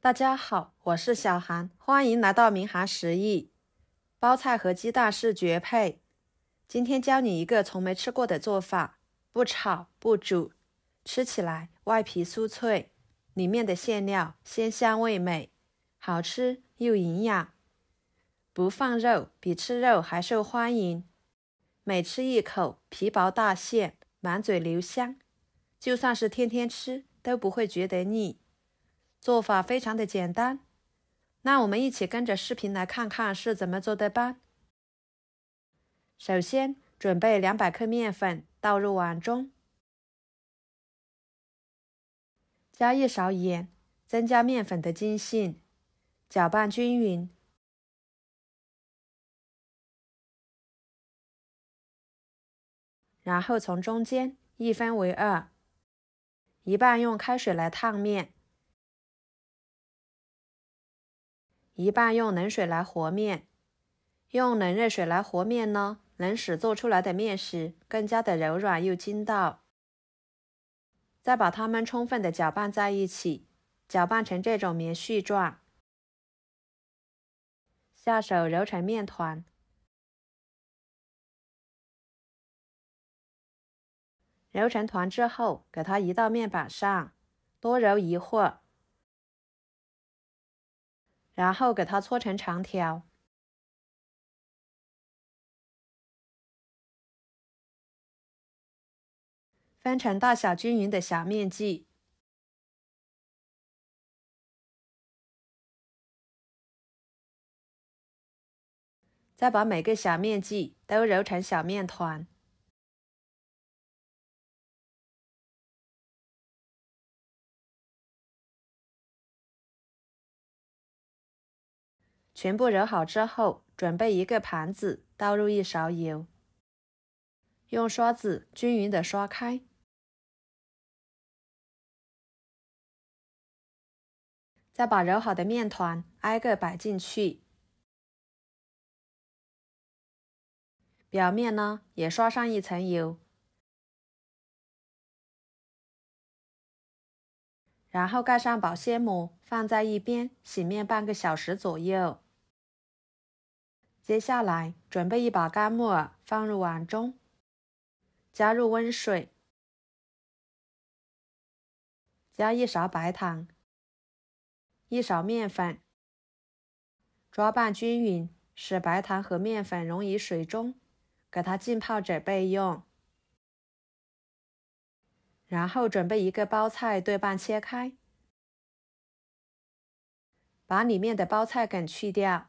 大家好，我是小韩，欢迎来到明涵食艺。包菜和鸡蛋是绝配。今天教你一个从没吃过的做法，不炒不煮，吃起来外皮酥脆，里面的馅料鲜香味美，好吃又营养。不放肉比吃肉还受欢迎，每吃一口皮薄大馅，满嘴留香，就算是天天吃都不会觉得腻。做法非常的简单，那我们一起跟着视频来看看是怎么做的吧。首先准备200克面粉，倒入碗中，加1勺盐，增加面粉的筋性，搅拌均匀。然后从中间一分为二，一半用开水来烫面，一半用冷水来和面。用冷热水来和面呢，能使做出来的面食更加的柔软又筋道。再把它们充分的搅拌在一起，搅拌成这种棉絮状。下手揉成面团，揉成团之后，给它移到面板上，多揉一会儿，然后给它搓成长条。分成大小均匀的小面剂，再把每个小面剂都揉成小面团。全部揉好之后，准备一个盘子，倒入1勺油，用刷子均匀的刷开。再把揉好的面团挨个摆进去，表面呢也刷上一层油，然后盖上保鲜膜，放在一边醒面半个小时左右。接下来准备一把干木耳放入碗中，加入温水，加1勺白糖，1勺面粉，抓拌均匀，使白糖和面粉溶于水中，给它浸泡着备用。然后准备一个包菜对半切开，把里面的包菜梗去掉，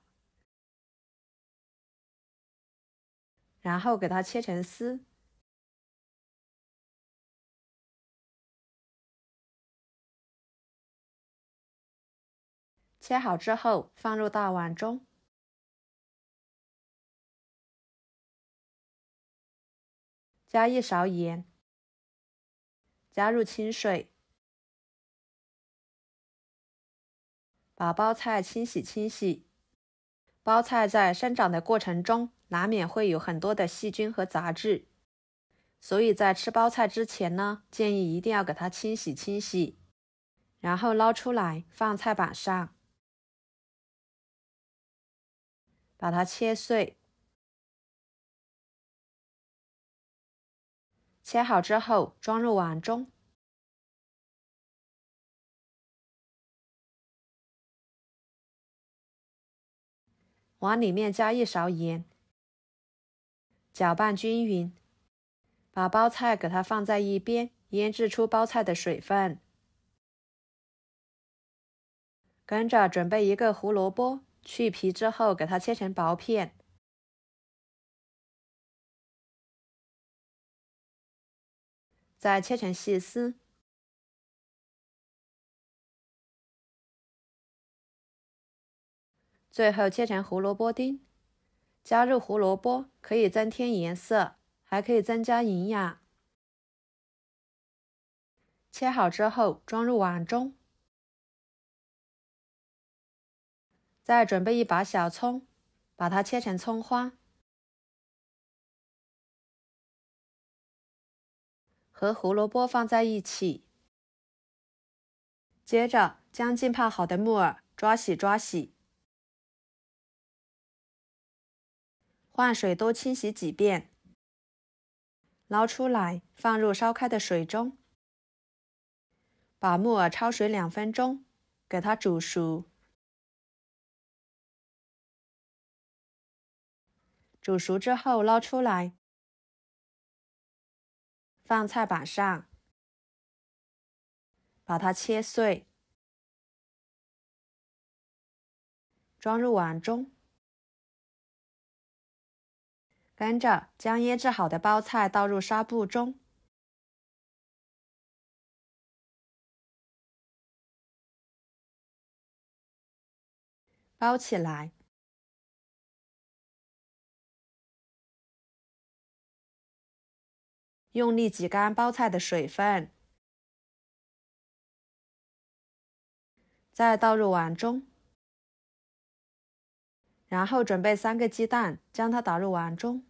然后给它切成丝。切好之后放入大碗中，加1勺盐，加入清水，把包菜清洗。包菜在生长的过程中，难免会有很多的细菌和杂质，所以在吃包菜之前呢，建议一定要给它清洗，然后捞出来放菜板上，把它切碎。切好之后装入碗中，碗里面加1勺盐，搅拌均匀，把包菜给它放在一边，腌制出包菜的水分。跟着准备一个胡萝卜，去皮之后给它切成薄片，再切成细丝。最后切成胡萝卜丁，加入胡萝卜可以增添颜色，还可以增加营养。切好之后装入碗中，再准备一把小葱，把它切成葱花，和胡萝卜放在一起。接着将浸泡好的木耳抓洗，换水多清洗几遍，捞出来放入烧开的水中，把木耳焯水2分钟，给它煮熟。煮熟之后捞出来，放菜板上，把它切碎，装入碗中。跟着将腌制好的包菜倒入纱布中，包起来。用力挤干包菜的水分，再倒入碗中，然后准备3个鸡蛋，将它打入碗中，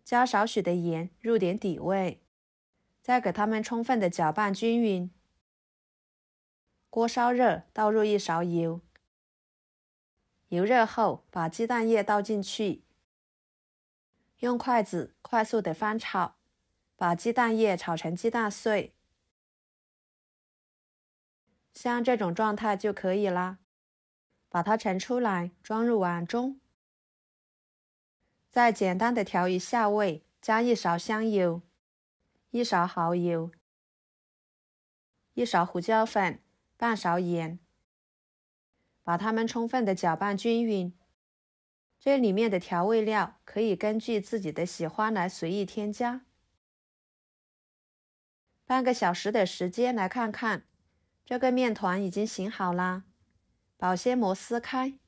加少许的盐入点底味，再给它们充分的搅拌均匀。锅烧热，倒入1勺油，油热后把鸡蛋液倒进去，用筷子快速的翻炒，把鸡蛋液炒成鸡蛋碎。像这种状态就可以啦。把它盛出来，装入碗中，再简单的调一下味，加1勺香油、1勺蚝油、1勺胡椒粉、半勺盐，把它们充分的搅拌均匀。这里面的调味料可以根据自己的喜欢来随意添加。半个小时的时间来看看，这个面团已经醒好啦。保鲜膜撕开，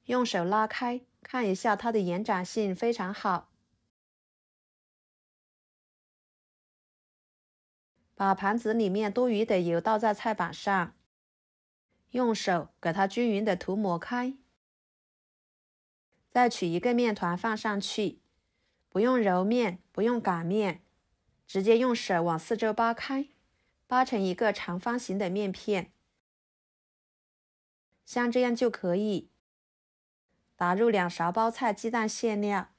用手拉开，看一下它的延展性非常好。把盘子里面多余的油倒在菜板上，用手给它均匀的涂抹开。再取一个面团放上去，不用揉面，不用擀面，直接用手往四周扒开，扒成一个长方形的面片，像这样就可以。打入2勺包菜鸡蛋馅料，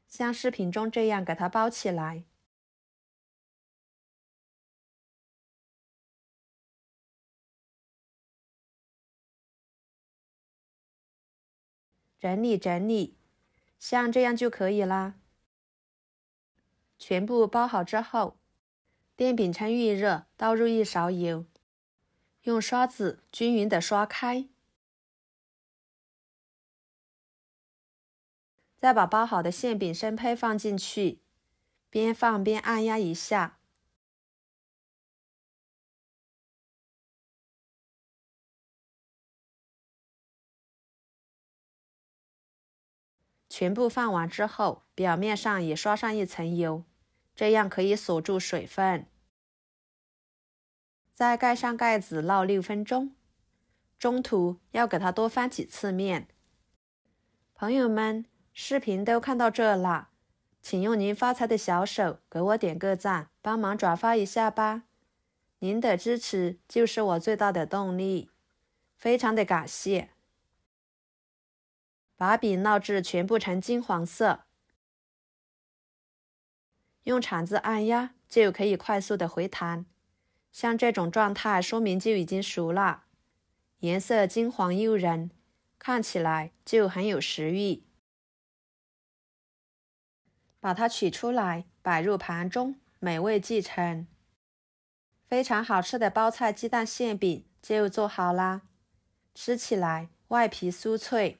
像视频中这样给它包起来。整理，像这样就可以啦。全部包好之后，电饼趁预热，倒入1勺油，用刷子均匀的刷开，再把包好的馅饼生胚放进去，边放边按压一下。全部放完之后，表面上也刷上1层油，这样可以锁住水分。再盖上盖子烙6分钟，中途要给它多翻几次面。朋友们，视频都看到这了，请用您发财的小手给我点个赞，帮忙转发一下吧。您的支持就是我最大的动力，非常的感谢。把饼烙至全部呈金黄色，用铲子按压就可以快速的回弹。像这种状态说明就已经熟了，颜色金黄诱人，看起来就很有食欲。把它取出来，摆入盘中，美味继承。非常好吃的包菜鸡蛋馅饼就做好啦，吃起来外皮酥脆，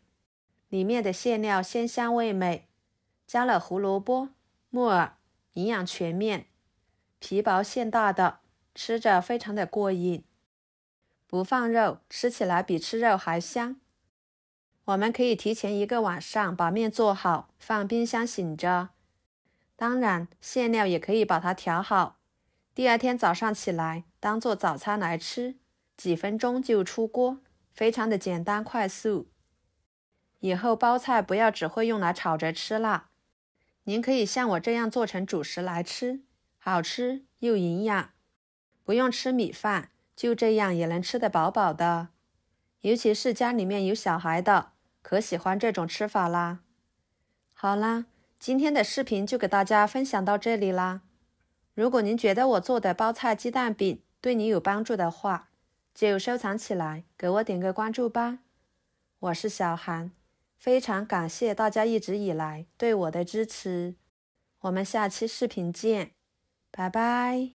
里面的馅料鲜香味美，加了胡萝卜、木耳，营养全面，皮薄馅大的，吃着非常的过瘾。不放肉，吃起来比吃肉还香。我们可以提前1个晚上把面做好，放冰箱醒着。当然，馅料也可以把它调好，第2天早上起来当做早餐来吃，几分钟就出锅，非常的简单快速。以后包菜不要只会用来炒着吃啦，您可以像我这样做成主食来吃，好吃又营养，不用吃米饭，就这样也能吃得饱饱的。尤其是家里面有小孩的，可喜欢这种吃法啦。好啦，今天的视频就给大家分享到这里啦。如果您觉得我做的包菜鸡蛋饼对你有帮助的话，就收藏起来，给我点个关注吧。我是小韩，非常感谢大家一直以来对我的支持。我们下期视频见，拜拜。